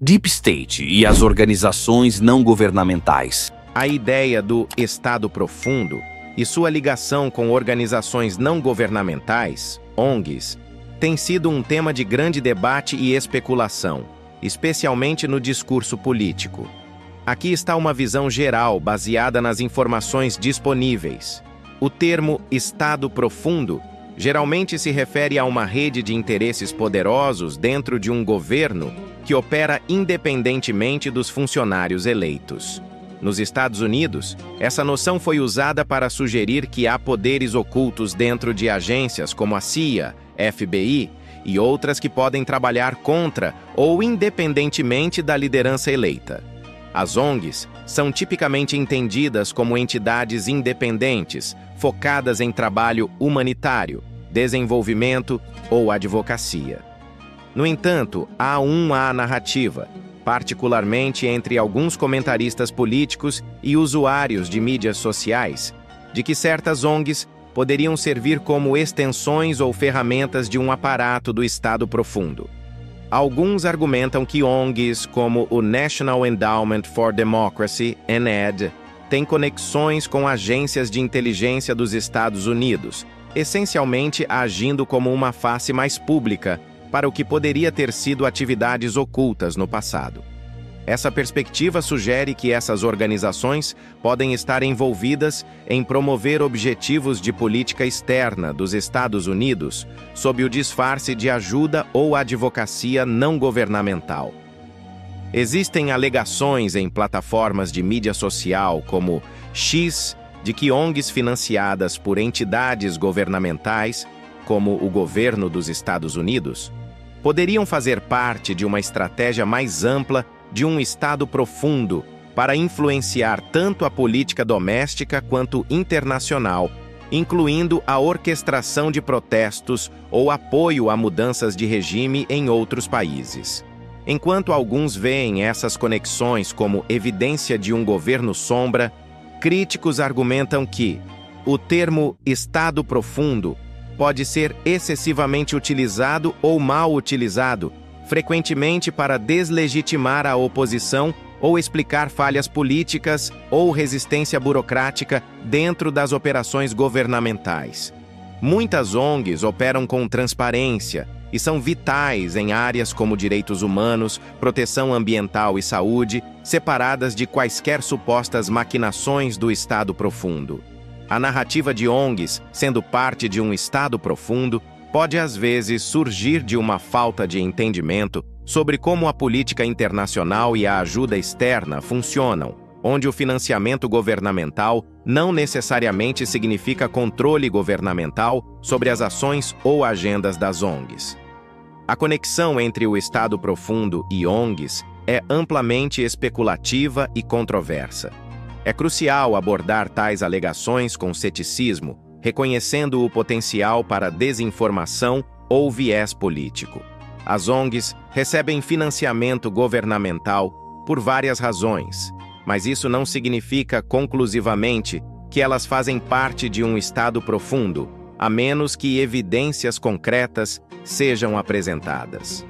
Deep State e as organizações não governamentais. A ideia do Estado profundo e sua ligação com organizações não governamentais, ONGs, tem sido um tema de grande debate e especulação, especialmente no discurso político. Aqui está uma visão geral baseada nas informações disponíveis. O termo Estado profundo geralmente se refere a uma rede de interesses poderosos dentro de um governo que opera independentemente dos funcionários eleitos. Nos Estados Unidos, essa noção foi usada para sugerir que há poderes ocultos dentro de agências como a CIA, FBI e outras que podem trabalhar contra ou independentemente da liderança eleita. As ONGs são tipicamente entendidas como entidades independentes, focadas em trabalho humanitário, desenvolvimento ou advocacia. No entanto, há uma narrativa, particularmente entre alguns comentaristas políticos e usuários de mídias sociais, de que certas ONGs poderiam servir como extensões ou ferramentas de um aparato do Estado profundo. Alguns argumentam que ONGs como o National Endowment for Democracy, NED, têm conexões com agências de inteligência dos Estados Unidos, essencialmente agindo como uma face mais pública para o que poderia ter sido atividades ocultas no passado. Essa perspectiva sugere que essas organizações podem estar envolvidas em promover objetivos de política externa dos Estados Unidos sob o disfarce de ajuda ou advocacia não governamental. Existem alegações em plataformas de mídia social como X de que ONGs financiadas por entidades governamentais, como o governo dos Estados Unidos, poderiam fazer parte de uma estratégia mais ampla de um Estado profundo para influenciar tanto a política doméstica quanto internacional, incluindo a orquestração de protestos ou apoio a mudanças de regime em outros países. Enquanto alguns veem essas conexões como evidência de um governo sombra, críticos argumentam que o termo Estado profundo pode ser excessivamente utilizado ou mal utilizado, frequentemente para deslegitimar a oposição ou explicar falhas políticas ou resistência burocrática dentro das operações governamentais. Muitas ONGs operam com transparência e são vitais em áreas como direitos humanos, proteção ambiental e saúde, separadas de quaisquer supostas maquinações do Estado profundo. A narrativa de ONGs, sendo parte de um Estado profundo, pode às vezes surgir de uma falta de entendimento sobre como a política internacional e a ajuda externa funcionam, onde o financiamento governamental não necessariamente significa controle governamental sobre as ações ou agendas das ONGs. A conexão entre o Estado profundo e ONGs é amplamente especulativa e controversa. É crucial abordar tais alegações com ceticismo, reconhecendo o potencial para desinformação ou viés político. As ONGs recebem financiamento governamental por várias razões, mas isso não significa conclusivamente que elas fazem parte de um Estado profundo, a menos que evidências concretas sejam apresentadas.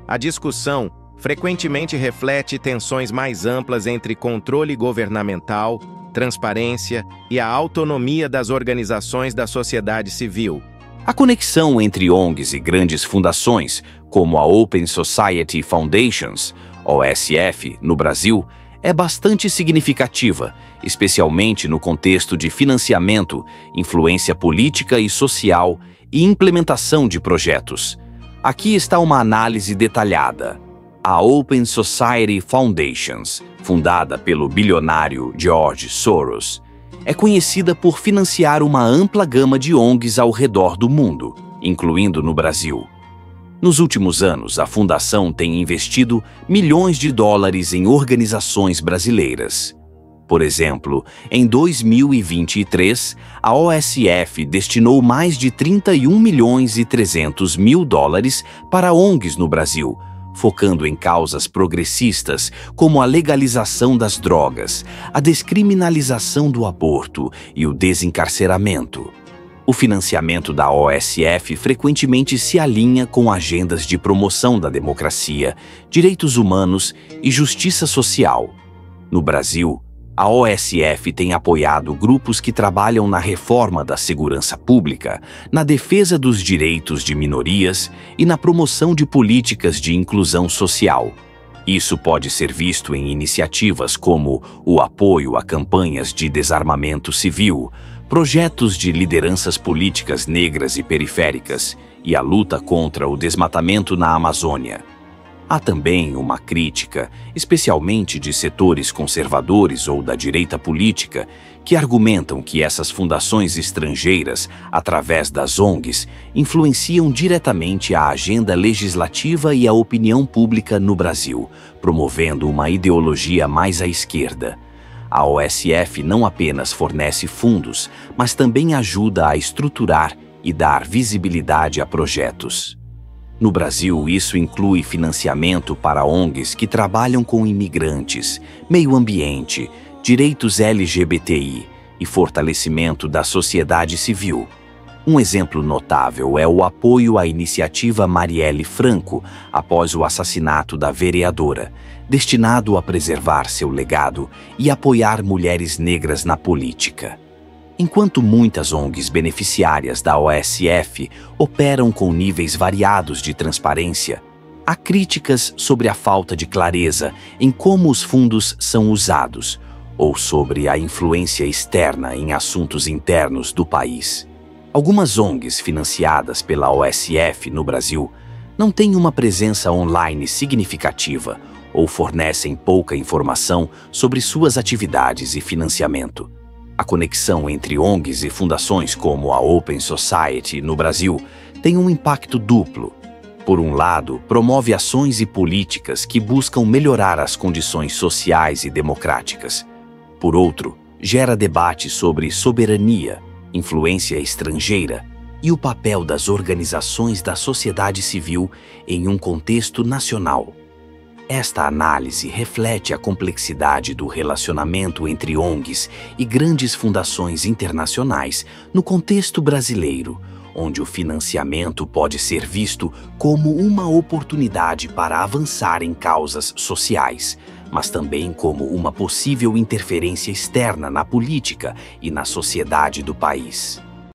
A discussão frequentemente reflete tensões mais amplas entre controle governamental, transparência e a autonomia das organizações da sociedade civil. A conexão entre ONGs e grandes fundações, como a Open Society Foundations, OSF, no Brasil, é bastante significativa, especialmente no contexto de financiamento, influência política e social e implementação de projetos. Aqui está uma análise detalhada. A Open Society Foundations, fundada pelo bilionário George Soros, é conhecida por financiar uma ampla gama de ONGs ao redor do mundo, incluindo no Brasil. Nos últimos anos, a fundação tem investido milhões de dólares em organizações brasileiras. Por exemplo, em 2023, a OSF destinou mais de 31 milhões e 300 mil dólares para ONGs no Brasil, focando em causas progressistas como a legalização das drogas, a descriminalização do aborto e o desencarceramento. O financiamento da OSF frequentemente se alinha com agendas de promoção da democracia, direitos humanos e justiça social. No Brasil, a OSF tem apoiado grupos que trabalham na reforma da segurança pública, na defesa dos direitos de minorias e na promoção de políticas de inclusão social. Isso pode ser visto em iniciativas como o apoio a campanhas de desarmamento civil, projetos de lideranças políticas negras e periféricas e a luta contra o desmatamento na Amazônia. Há também uma crítica, especialmente de setores conservadores ou da direita política, que argumentam que essas fundações estrangeiras, através das ONGs, influenciam diretamente a agenda legislativa e a opinião pública no Brasil, promovendo uma ideologia mais à esquerda. A OSF não apenas fornece fundos, mas também ajuda a estruturar e dar visibilidade a projetos. No Brasil, isso inclui financiamento para ONGs que trabalham com imigrantes, meio ambiente, direitos LGBTI e fortalecimento da sociedade civil. Um exemplo notável é o apoio à iniciativa Marielle Franco após o assassinato da vereadora, destinado a preservar seu legado e apoiar mulheres negras na política. Enquanto muitas ONGs beneficiárias da OSF operam com níveis variados de transparência, há críticas sobre a falta de clareza em como os fundos são usados ou sobre a influência externa em assuntos internos do país. Algumas ONGs financiadas pela OSF no Brasil não têm uma presença online significativa ou fornecem pouca informação sobre suas atividades e financiamento. A conexão entre ONGs e fundações como a Open Society no Brasil tem um impacto duplo. Por um lado, promove ações e políticas que buscam melhorar as condições sociais e democráticas. Por outro, gera debate sobre soberania, influência estrangeira e o papel das organizações da sociedade civil em um contexto nacional. Esta análise reflete a complexidade do relacionamento entre ONGs e grandes fundações internacionais no contexto brasileiro, onde o financiamento pode ser visto como uma oportunidade para avançar em causas sociais, mas também como uma possível interferência externa na política e na sociedade do país.